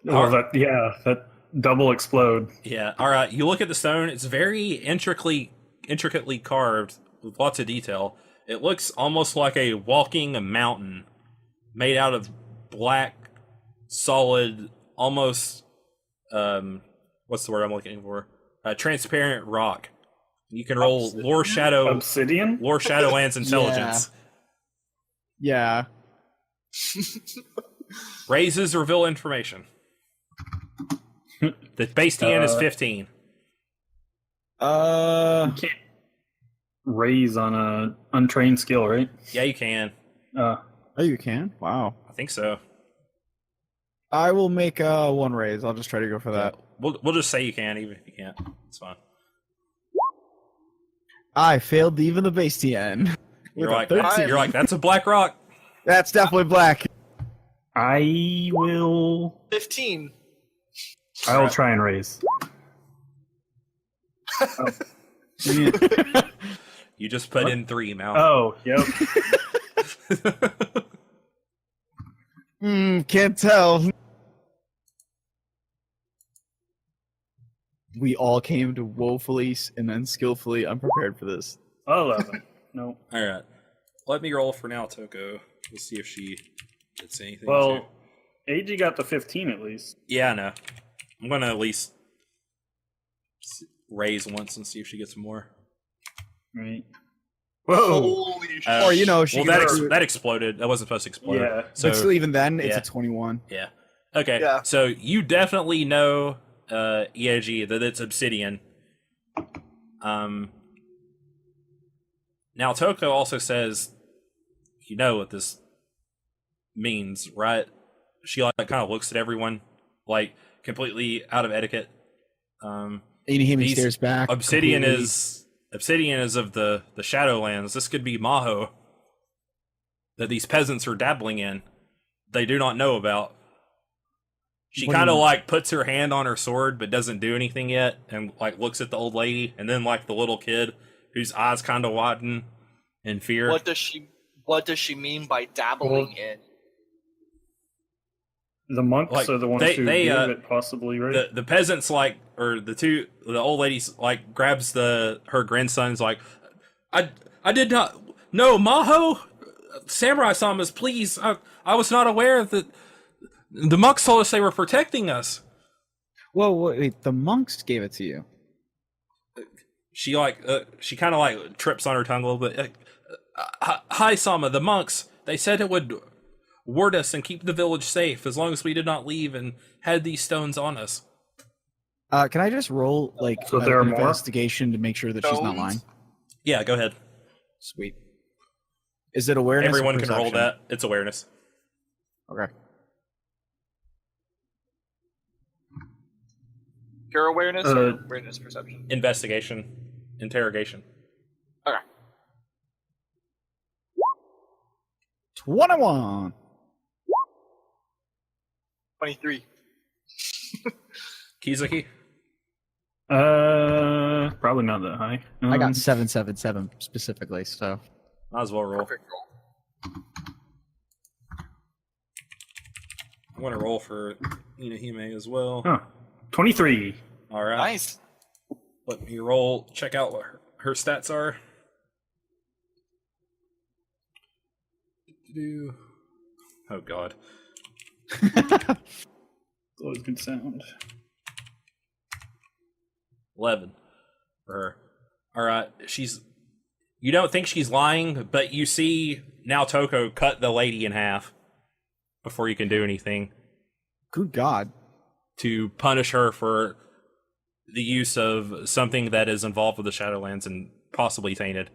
Oh, that double explode. Yeah. All right. You look at the stone. It's very intricately carved with lots of detail. It looks almost like a walking mountain made out of black, solid, almost what's the word I'm looking for? Transparent rock. You can roll Lore Obsidian? Shadowland's intelligence. Yeah. Raises reveal information. The base TN is 15. You can't raise on a untrained skill, right? Yeah, you can. Oh, you can? Wow. I think so. I will make one raise. I'll just try to go for that. We'll just say you can, even if you can't. It's fine. I failed even the base TN. You're like, that's a black rock. That's definitely black. I will 15. I will try and raise. You just put in 3, Mal. Oh, yep. Can't tell. We all came to woefully and unskillfully unprepared for this. 11. No. All right. Let me roll for now, Toko. We'll see if she gets anything. Well, AG got the 15 at least. Yeah, I know. I'm going to at least raise once and see if she gets more. Right. Whoa. Holy shit. Or, you know, she that exploded. That wasn't supposed to explode. Yeah. But still, even then, it's yeah. a 21. Yeah. Okay. Yeah. So you definitely know, EAG, that it's Obsidian. Now, Toko also says, you know what this means, right? She like kind of looks at everyone like completely out of etiquette. And he stares back. Obsidian is of the Shadowlands. This could be Maho that these peasants are dabbling in. They do not know about. She kind of like puts her hand on her sword but doesn't do anything yet, and like looks at the old lady and then like the little kid whose eyes kind of widen in fear. What does she mean by dabbling in? The monks are the ones who give it, possibly, right? The peasants the old ladies like grabs her grandson's like, I did not. No, Maho, Samurai Samas, please. I was not aware that the monks told us they were protecting us. Whoa, wait, the monks gave it to you. She kind of like trips on her tongue a little bit. Hi, Sama, the monks. They said it would ward us and keep the village safe as long as we did not leave and had these stones on us. Can I just roll so there are an more? investigation to make sure that she's not lying? Yeah, go ahead. Sweet. Is it awareness? Everyone or can roll perception? that. It's awareness. Okay. Your awareness or awareness perception? Investigation. Interrogation. 21. 23. Kizuki? Probably not that high. I got 777 specifically, so. Might as well roll. Perfect roll. I'm going to roll for Inahime as well. 23. All right. Nice. Let me roll. Check out what her stats are. Oh, God. It's always good sound. 11 for her. All right. You don't think she's lying, but you see now Toko cut the lady in half before you can do anything Good God. to punish her for the use of something that is involved with the Shadowlands and possibly tainted.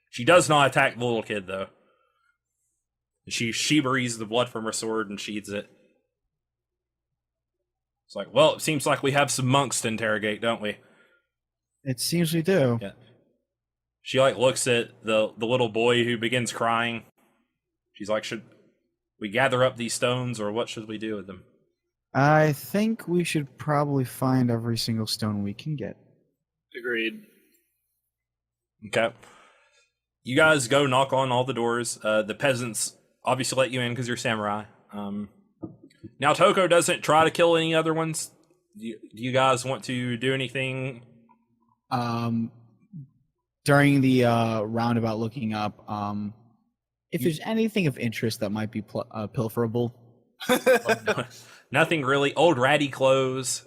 She does not attack the little kid, though. She breathes the blood from her sword and sheathes it. It's like, well, it seems like we have some monks to interrogate, don't we? It seems we do. Yeah. She looks at the little boy who begins crying. She's like, should we gather up these stones or what should we do with them? I think we should probably find every single stone we can get. Agreed. Okay. You guys go knock on all the doors. The peasants obviously let you in because you're samurai. Now Toko doesn't try to kill any other ones. Do you guys want to do anything? During the roundabout looking up, if there's anything of interest that might be pilferable. Nothing really. Old ratty clothes,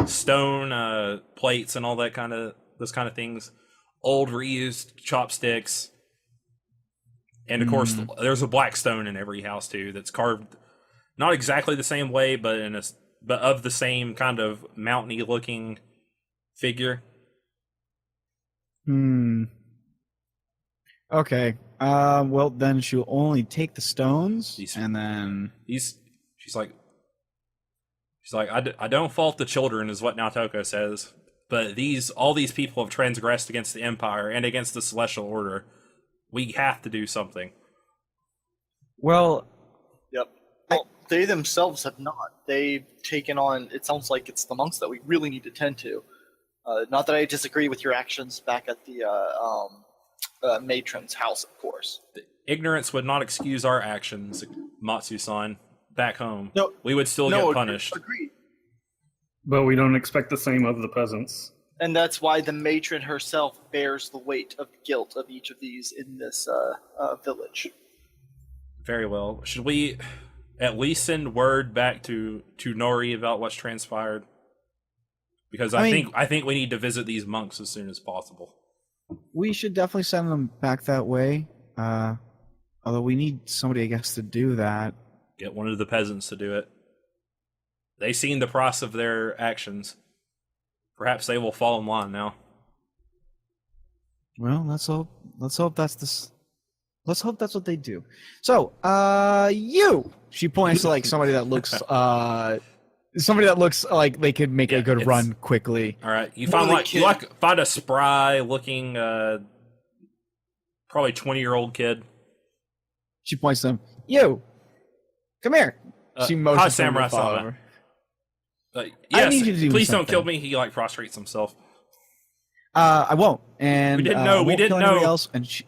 stone plates, and all that those kind of things. Old reused chopsticks, and of course, there's a black stone in every house too that's carved, not exactly the same way, but but of the same kind of mountainy looking figure. Okay. Well, then she'll only take the stones, and then she's like, I don't fault the children, is what Naotoko says, but all these people have transgressed against the Empire and against the Celestial Order. We have to do something. Well, Yep. Well, they themselves have not. They've taken on. It sounds like it's the monks that we really need to tend to. Not that I disagree with your actions back at the matron's house, of course. Ignorance would not excuse our actions, Matsu-san. Back home, No, we would still get punished. Agreed. But we don't expect the same of the peasants. And that's why the matron herself bears the weight of guilt of each of these in this village. Very well. Should we at least send word back to Nori about what's transpired? Because I think we need to visit these monks as soon as possible. we should definitely send them back that way. Although we need somebody, I guess, to do that. Get one of the peasants to do it. They've seen the price of their actions. Perhaps they will fall in line now. Well, let's hope that's let's hope that's what they do. So, you. She points to like somebody that looks like they could make a good run quickly. All right, you find find a spry looking, probably 20-year-old kid. She points to him. You, come here. She motions hi, for him Samurai to follow Sama. her. Yes, I need you to do please something. don't kill me. He prostrates himself. I won't. And We didn't know. I We won't didn't kill anybody know. else. And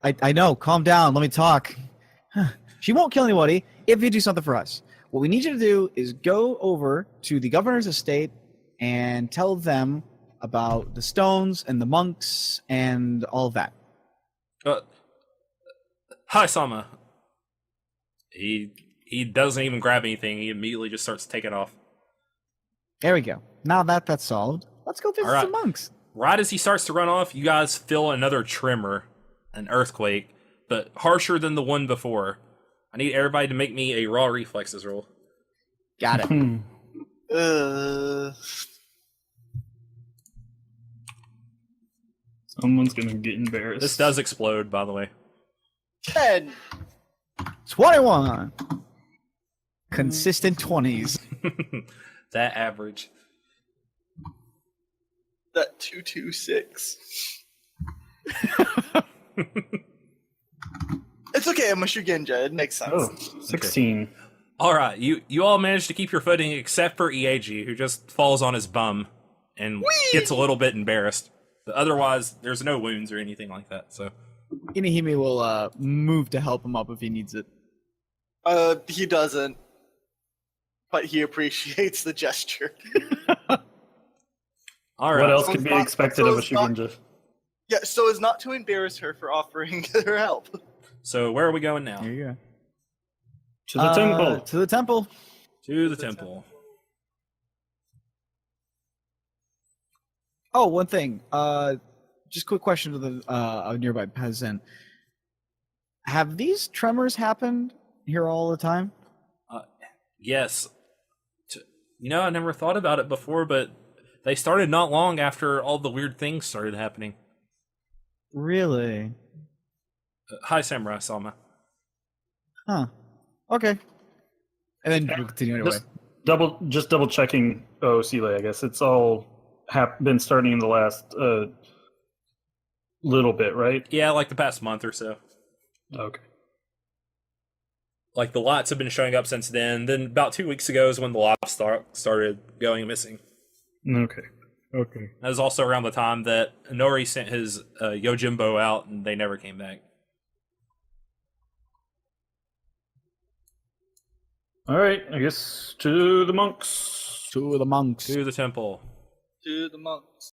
I know. Calm down. Let me talk. She won't kill anybody if you do something for us. What we need you to do is go over to the governor's estate and tell them about the stones and the monks and all of that. Hi, Sama. He doesn't even grab anything. He immediately just starts taking off. There we go. Now that's solved, let's go visit All right. some monks. Right as he starts to run off, you guys feel another tremor, an earthquake, but harsher than the one before. I need everybody to make me a raw reflexes roll. Got it. Someone's gonna get embarrassed. This does explode, by the way. 10. 21. Consistent 20s. That average. That 226. It's okay, I'm a Shugenja. It makes sense. Oh, 16. All right, you all managed to keep your footing except for Ieiji, who just falls on his bum and gets a little bit embarrassed. But otherwise, there's no wounds or anything like that. So Inahime will move to help him up if he needs it. He doesn't. But he appreciates the gesture. all right. What else So could it's be not- expected so of a it's not- Shugenja? Yeah, so as not to embarrass her for offering her help. So where are we going now? Here you go. To the temple. To the temple. To the temple. Oh, one thing. Just quick question to the a nearby peasant. Have these tremors happened here all the time? Yes. I never thought about it before, but they started not long after all the weird things started happening. Really? Hi, Samurai Salma. Huh. Okay. And then we'll continue anyway. Just double checking Sile, I guess. It's all been starting in the last little bit, right? Yeah, like the past month or so. Okay. Like the lights have been showing up since then. Then about 2 weeks ago is when the lights started going missing. Okay. That was also around the time that Nori sent his Yojimbo out and they never came back. All right, I guess to the monks. To the monks. To the temple. To the monks.